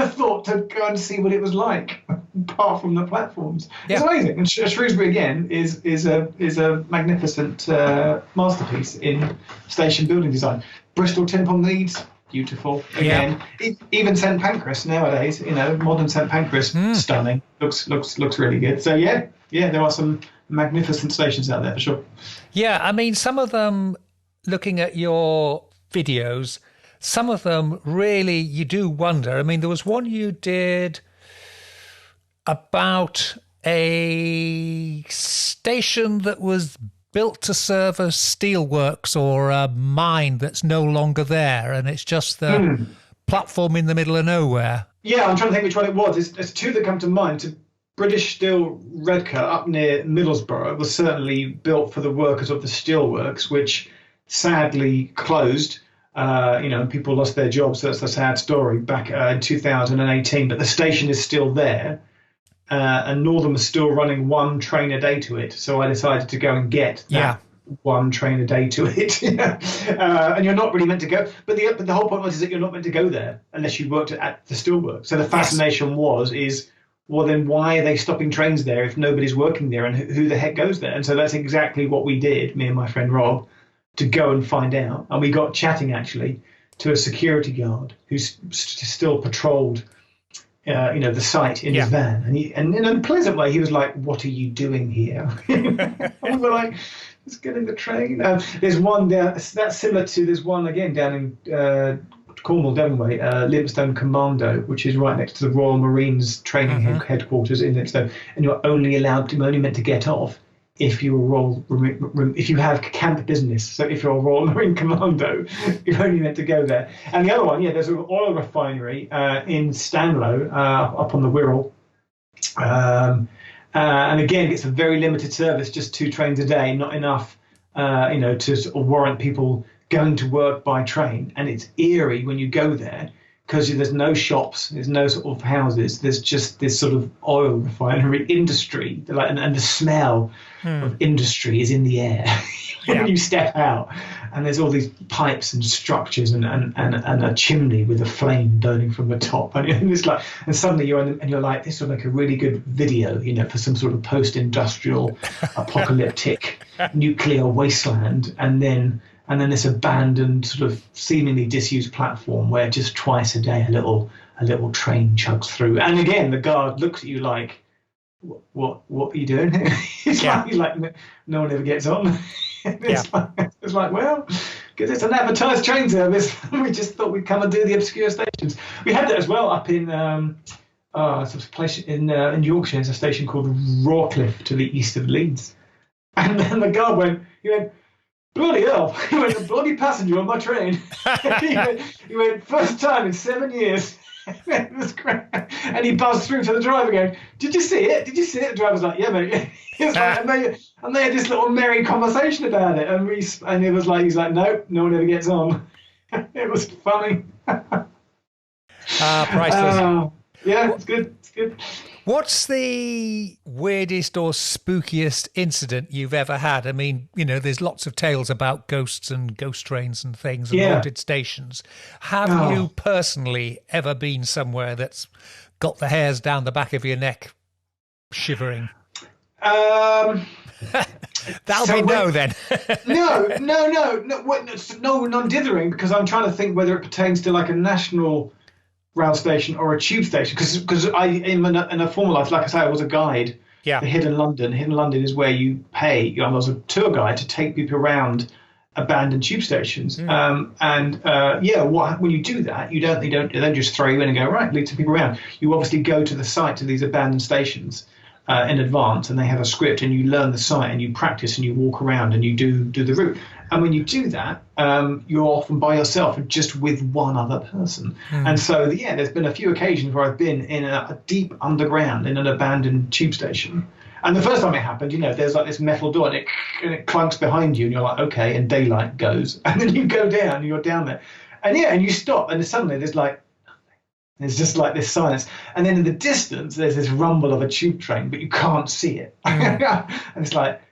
C: thought to go and see what it was like, apart from the platforms. Yeah. It's amazing. And Shrewsbury again is a magnificent masterpiece in station building design. Bristol Tin-Pon Leeds, beautiful again. Yeah. Even St Pancras nowadays, modern St Pancras, stunning. Looks really good. So there are some magnificent stations out there for sure.
B: Yeah, I mean, some of them, looking at your videos, some of them really, you do wonder. I mean, there was one you did about a station that was built to serve a steelworks or a mine that's no longer there, and it's just the platform in the middle of nowhere.
C: Yeah, I'm trying to think which one it was. There's two that come to mind. So British Steel Redcar up near Middlesbrough was certainly built for the workers of the steelworks, which sadly closed. People lost their jobs. So that's a sad story back in 2018. But the station is still there, and Northern was still running one train a day to it. So I decided to go and get that one train a day to it. And you're not really meant to go. But the whole point was that you're not meant to go there unless you worked at the steelworks. So the fascination is, well, then why are they stopping trains there if nobody's working there, and who the heck goes there? And so that's exactly what we did, me and my friend Rob, to go and find out. And we got chatting actually to a security guard who still patrolled the site in his van, and in a pleasant way he was like, what are you doing here? And we were like, just getting the train. There's one down that's similar to, there's one again down in Cornwall, Devon way, Lipstone Commando, which is right next to the Royal Marines training headquarters in Lipstone, and you're only meant to get off if you're if you have camp business. So if you're a Royal Marine Commando, you're only meant to go there. And the other one, there's an oil refinery in Stanlow, up on the Wirral. And again, it's a very limited service, just 2 trains a day, not enough, to sort of warrant people going to work by train. And it's eerie when you go there, because there's no shops, there's no sort of houses, there's just this sort of oil refinery industry, and the smell of industry is in the air when you step out, and there's all these pipes and structures and a chimney with a flame burning from the top, and it's like, and suddenly you're like, this will make a really good video, for some sort of post-industrial apocalyptic nuclear wasteland, and then this abandoned, sort of seemingly disused platform where just twice a day a little train chugs through. And again, the guard looks at you like, what are you doing here? It's like no one ever gets on. It's like, well, because it's an advertised train service. We just thought we'd come and do the obscure stations. We had that as well up in it's a place in Yorkshire. There's a station called Rawcliffe to the east of Leeds. And then the guard he went, bloody hell, he went, a bloody passenger on my train. he went, first time in 7 years. It was great. And he buzzed through to the driver going, did you see it? Did you see it? The driver was like, yeah, mate. He was like, and they had this little merry conversation about it. And it was like, he's like, no one ever gets on. It was funny.
B: Priceless.
C: Yeah, it's good. It's good.
B: What's the weirdest or spookiest incident you've ever had? I mean, there's lots of tales about ghosts and ghost trains and things and haunted stations. Have you personally ever been somewhere that's got the hairs down the back of your neck shivering? That'll be no then.
C: No, non-dithering, because I'm trying to think whether it pertains to like a national rail station or a tube station, because I in a former life, like I say, I was a guide for Hidden London. Hidden London is where you pay. I was a tour guide to take people around abandoned tube stations. When you do that, you don't just throw you in and go right, lead some people around. You obviously go to the site of these abandoned stations in advance, and they have a script, and you learn the site, and you practice, and you walk around, and you do the route. And when you do that, you're often by yourself and just with one other person. And so, there's been a few occasions where I've been in a deep underground in an abandoned tube station. And the first time it happened, there's like this metal door and it clunks behind you, and you're like, okay, and daylight goes. And then you go down and you're down there. And you stop, and suddenly there's like, there's just like this silence. And then in the distance, there's this rumble of a tube train, but you can't see it. And it's like,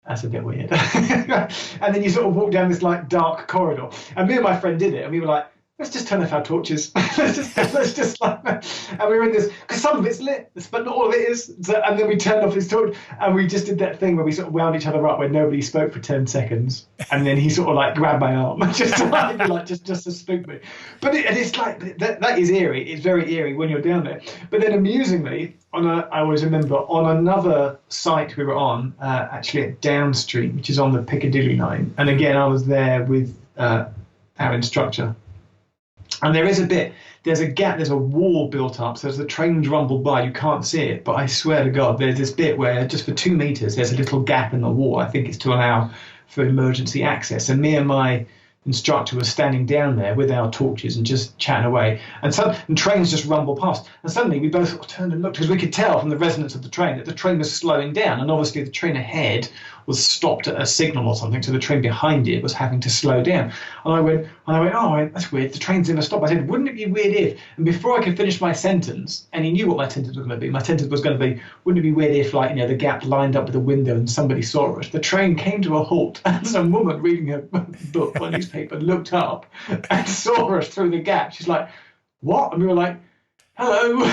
C: that's a bit weird. And then you sort of walk down this like dark corridor. And me and my friend did it. And we were like, let's just turn off our torches. let's just like, and we were in this, because some of it's lit, but not all of it is. So, and then we turned off his torch, and we just did that thing where we sort of wound each other up where nobody spoke for 10 seconds. And then he sort of like grabbed my arm just to spook me. But it's like, that is eerie. It's very eerie when you're down there. But then amusingly, I always remember on another site we were on, actually at Down Street, which is on the Piccadilly line. And again, I was there with our instructor. And there's a gap, there's a wall built up, so as the trains rumble by, you can't see it. But I swear to God, there's this bit where just for 2 meters, there's a little gap in the wall. I think it's to allow for emergency access. And me and my instructor was standing down there with our torches and just chatting away. And trains just rumble past. And suddenly we both sort of turned and looked, because we could tell from the resonance of the train that the train was slowing down. And obviously the train ahead was stopped at a signal or something, so the train behind it was having to slow down. And I went, oh, that's weird, the train's going to stop. I said, wouldn't it be weird if, and before I could finish my sentence, and he knew what my sentence was going to be, my sentence was going to be, wouldn't it be weird if, like, the gap lined up with a window and somebody saw us? The train came to a halt, and some woman reading a book or newspaper looked up and saw us through the gap. She's like, what? And we were like, hello.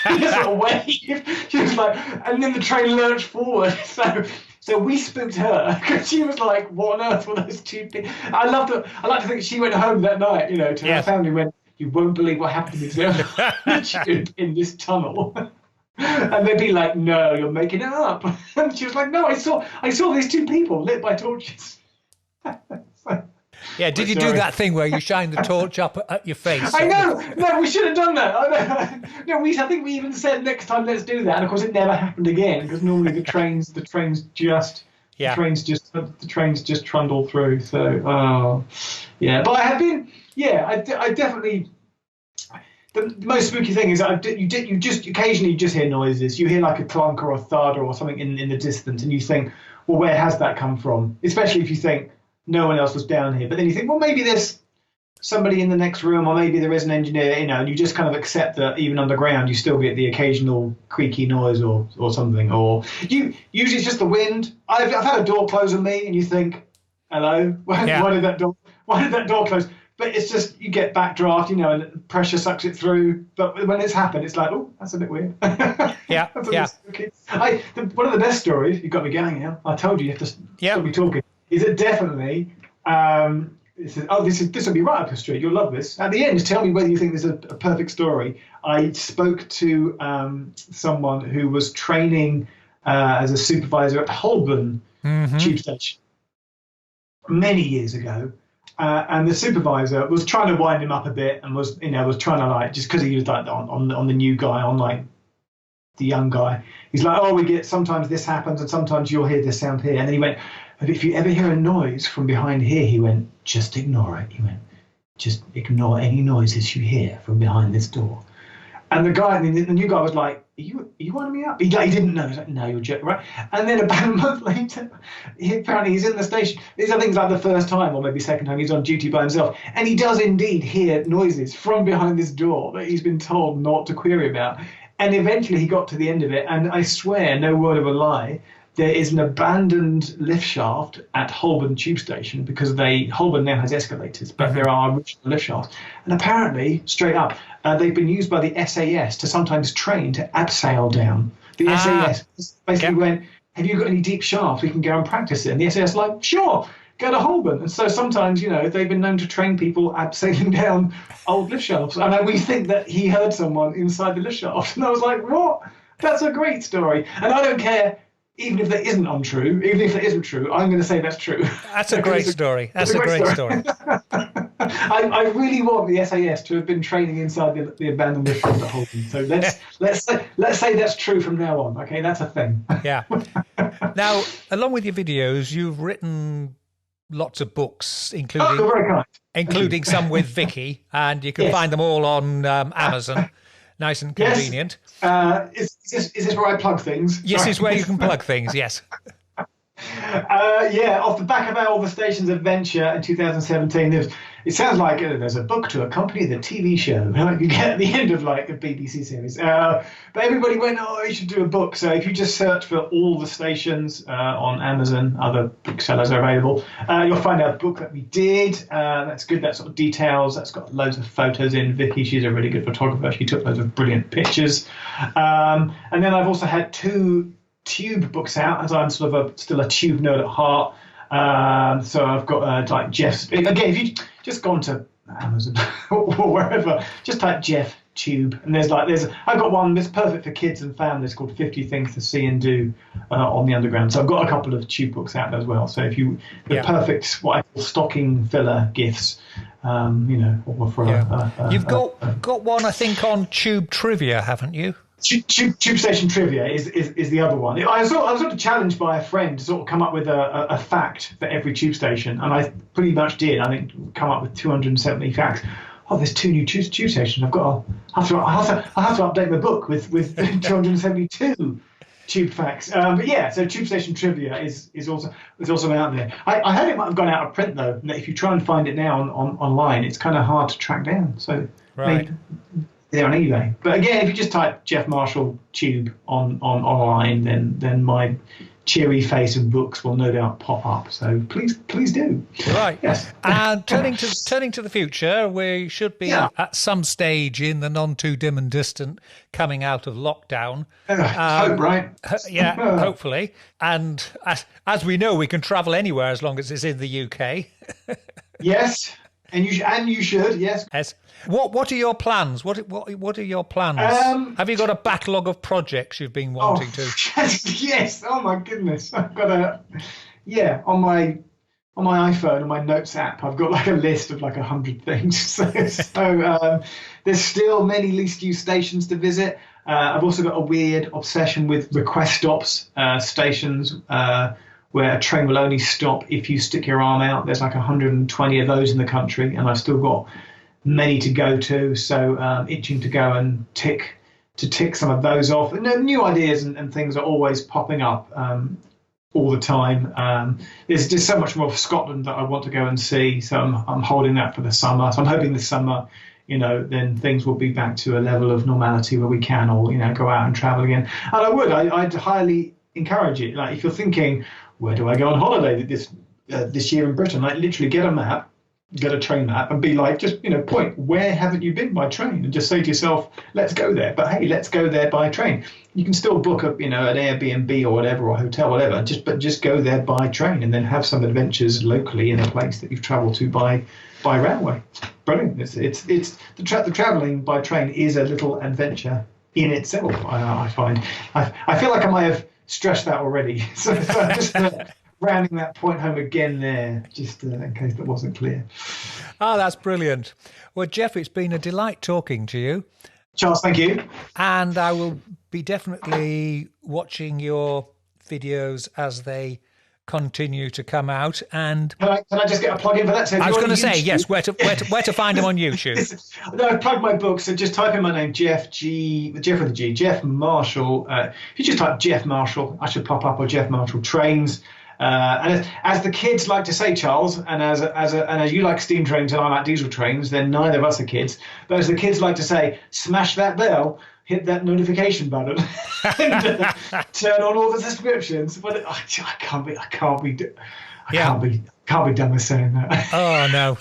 C: Just sort of waved. She was like, and then the train lurched forward. So we spooked her, because she was like, what on earth were those two people? I like to think she went home that night, to her family, went, you won't believe what happened to me in this tunnel. And they'd be like, no, you're making it up. And she was like, no, I saw these two people lit by torches.
B: Yeah, did you do that thing where you shine the torch up at your face?
C: I know. No, we should have done that. No, I think we even said next time let's do that, and of course it never happened again, because normally the trains just trundle through. So, But I have been, I definitely. The most spooky thing is you just occasionally just hear noises. You hear like a clunk or a thud or something in the distance, and you think, well, where has that come from? Especially if you think no one else was down here. But then you think, well, maybe there's somebody in the next room, or maybe there is an engineer, and you just kind of accept that even underground you still get the occasional creaky noise or something. Or usually it's just the wind. I've had a door close on me, and you think, hello, why did that door close? But it's just, you get backdraft, and pressure sucks it through. But when it's happened, it's like, oh, that's a bit weird.
B: Yeah.
C: One of the best stories, you got me going now. I told you have to stop me talking. Is it definitely? This will be right up your street. You'll love this. At the end, tell me whether you think this is a perfect story. I spoke to someone who was training as a supervisor at Holborn Tube Station many years ago, And the supervisor was trying to wind him up a bit, and was trying to, like, just because he was like on the new guy, on like the young guy. He's like, oh, sometimes this happens, and sometimes you'll hear this sound here. And then he went, if you ever hear a noise from behind here, he went, just ignore it. He went, just ignore any noises you hear from behind this door. And the new guy was like, are you winding me up? He didn't know. He was like, no, you're joking, right? And then about a month later, apparently he's in the station. These are things like the first time or maybe second time he's on duty by himself. And he does indeed hear noises from behind this door that he's been told not to query about. And eventually he got to the end of it. And I swear, no word of a lie, there is an abandoned lift shaft at Holborn Tube Station, because Holborn now has escalators, but there are original lift shafts. And apparently, straight up, they've been used by the SAS to sometimes train to abseil down. The SAS basically went, have you got any deep shafts? We can go and practice it. And the SAS like, sure, go to Holborn. And so sometimes, they've been known to train people abseiling down old lift shafts. And we think that he heard someone inside the lift shaft. And I was like, what? That's a great story. And I don't care. Even if that isn't untrue, even if that isn't true, I'm going to say that's true.
B: That's a great story. That's a great story.
C: I really want the SAS to have been training inside the abandoned lift shaft at Holborn. So let's say that's true from now on. Okay, that's a thing.
B: Yeah. Now, along with your videos, you've written lots of books, including some with Vicky, and you can find them all on Amazon. Nice and convenient.
C: Yes. Is this where I plug things?
B: Yes, it's where you can plug things, yes.
C: Off the back of All the Stations adventure in 2017, it sounds like there's a book to accompany the TV show, like you get at the end of like a BBC series. But everybody went, oh, you should do a book. So if you just search for All the Stations on Amazon, other booksellers are available, you'll find our book that we did. That's good. That sort of details. That's got loads of photos in. Vicky, she's a really good photographer. She took loads of brilliant pictures. And then I've also had 2 tube books out, as I'm sort of still a tube nerd at heart. So I've got like Geoff's. Again, if you just gone to Amazon or wherever, just type Geoff Tube, and I've got one that's perfect for kids and families called 50 Things to See and Do on the Underground. So I've got a couple of tube books out there as well. So if the perfect what I call stocking filler gifts, or for
B: you've got one I think on tube trivia, haven't you?
C: Tube Station Trivia is the other one. I was sort of challenged by a friend to sort of come up with a fact for every tube station, and I pretty much did. I think come up with 270 facts. Oh, there's 2 new tube stations. I'll have to update my book with 272 tube facts. But yeah, so Tube Station Trivia is also out there. I heard it might have gone out of print though. That if you try and find it now online, it's kind of hard to track down. So
B: right.
C: They're on eBay. But again, if you just type Geoff Marshall Tube on online, then my cheery face and books will no doubt pop up. So please do.
B: Right.
C: Yes.
B: And turning to the future, we should be at some stage in the non too dim and distant coming out of lockdown.
C: Hope, right?
B: Yeah, hopefully. And as we know, we can travel anywhere as long as it's in the UK.
C: Yes. And you should, yes.
B: Yes. What are your plans? What are your plans? Have you got a backlog of projects you've been wanting to?
C: Yes. Oh my goodness. I've got on my iPhone and my Notes app, I've got like a list of like 100 things. So there's still many least used stations to visit. I've also got a weird obsession with request stops, stations where a train will only stop if you stick your arm out. There's like 120 of those in the country, and I've still got many to go to. So itching to go and tick some of those off. And new ideas and things are always popping up all the time. There's just so much more of Scotland that I want to go and see. So I'm holding that for the summer. So I'm hoping this summer, then things will be back to a level of normality where we can all, go out and travel again. And I'd highly encourage it. Like if you're thinking, where do I go on holiday this year in Britain? Like literally get a map, get a train map, and be like, just point, where haven't you been by train? And just say to yourself, let's go there. But hey, let's go there by train. You can still book an Airbnb or whatever, or hotel, whatever. Just go there by train, and then have some adventures locally in a place that you've travelled to by railway. Brilliant. It's the travelling by train is a little adventure in itself. I find. I feel like I might have stressed that already. So just rounding that point home again there, just in case that wasn't clear.
B: Oh, that's brilliant. Well, Geoff, it's been a delight talking to you.
C: Charles, thank you.
B: And I will be definitely watching your videos as they continue to come out. And
C: can I just get a plug in for that? So
B: I was going to say, yes, where to find them on YouTube?
C: No, I plugged my book, so just type in my name, Geoff with a G, Geoff Marshall. If you just type Geoff Marshall, I should pop up, or Geoff Marshall Trains. And as the kids like to say, Charles, and as you like steam trains and I like diesel trains, then neither of us are kids. But as the kids like to say, smash that bell, hit that notification button, and turn on all the subscriptions. But I can't be done with saying that.
B: Oh no.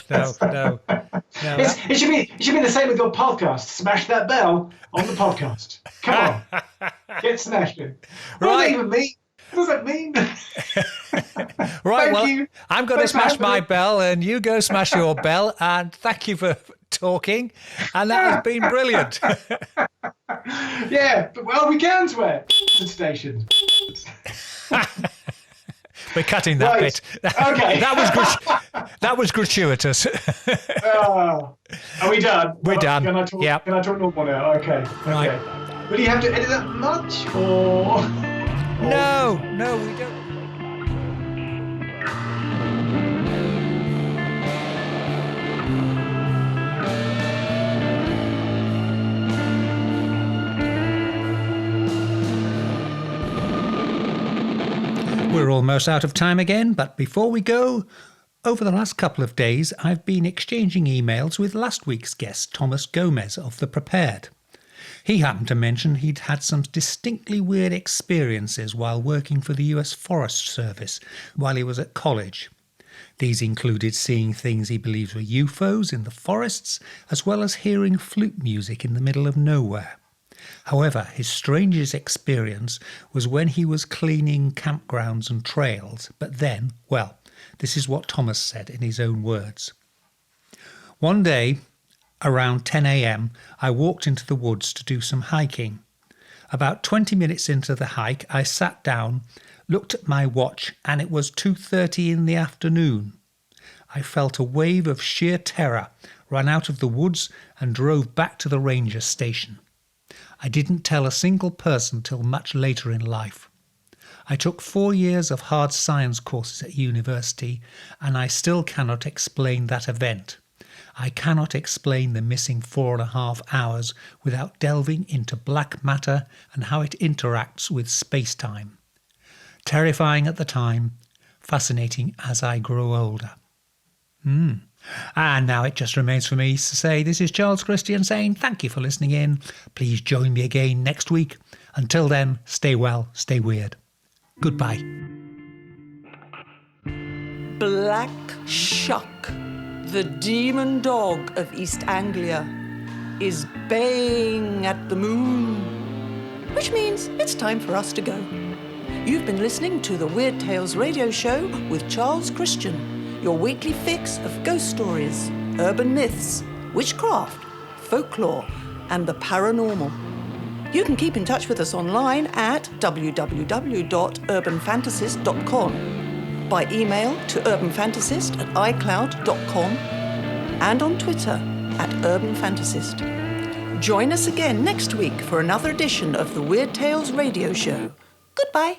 C: It should be the same with your podcast. Smash that bell on the podcast. Come on, get smashing. What does that even mean? What does that mean?
B: Right,
C: Thank you.
B: I'm going to smash my bell and you go smash your bell, and thank you for talking, and that has been brilliant.
C: Yeah, well, we can swear. Stations.
B: We're cutting that bit.
C: Okay.
B: That was gratuitous.
C: Are we done?
B: We're done.
C: Can I talk,
B: yeah.
C: Can I talk normal now? Okay.
B: Right.
C: Okay. Will you have to edit that much, or?
B: No, we don't. We're almost out of time again, but before we go, over the last couple of days, I've been exchanging emails with last week's guest, Thomas Gomez of The Prepared. He happened to mention he'd had some distinctly weird experiences while working for the US Forest Service while he was at college. These included seeing things he believes were UFOs in the forests, as well as hearing flute music in the middle of nowhere. However, his strangest experience was when he was cleaning campgrounds and trails, but then, well, this is what Thomas said in his own words. One day, around 10 a.m, I walked into the woods to do some hiking. About 20 minutes into the hike, I sat down, looked at my watch, and it was 2:30 in the afternoon. I felt a wave of sheer terror, ran out of the woods and drove back to the ranger station. I didn't tell a single person till much later in life. I took 4 years of hard science courses at university, and I still cannot explain that event. I cannot explain the missing 4.5 hours without delving into black matter and how it interacts with space-time. Terrifying at the time, fascinating as I grow older. And now it just remains for me to say this is Charles Christian saying thank you for listening in. Please join me again next week. Until then, stay well, stay weird. Goodbye.
A: Black Shuck, the demon dog of East Anglia, is baying at the moon, which means it's time for us to go. You've been listening to the Weird Tales radio show with Charles Christian, your weekly fix of ghost stories, urban myths, witchcraft, folklore, and the paranormal. You can keep in touch with us online at www.urbanfantasist.com, by email to urbanfantasist@icloud.com, and on Twitter @urbanfantasist. Join us again next week for another edition of the Weird Tales radio show. Goodbye.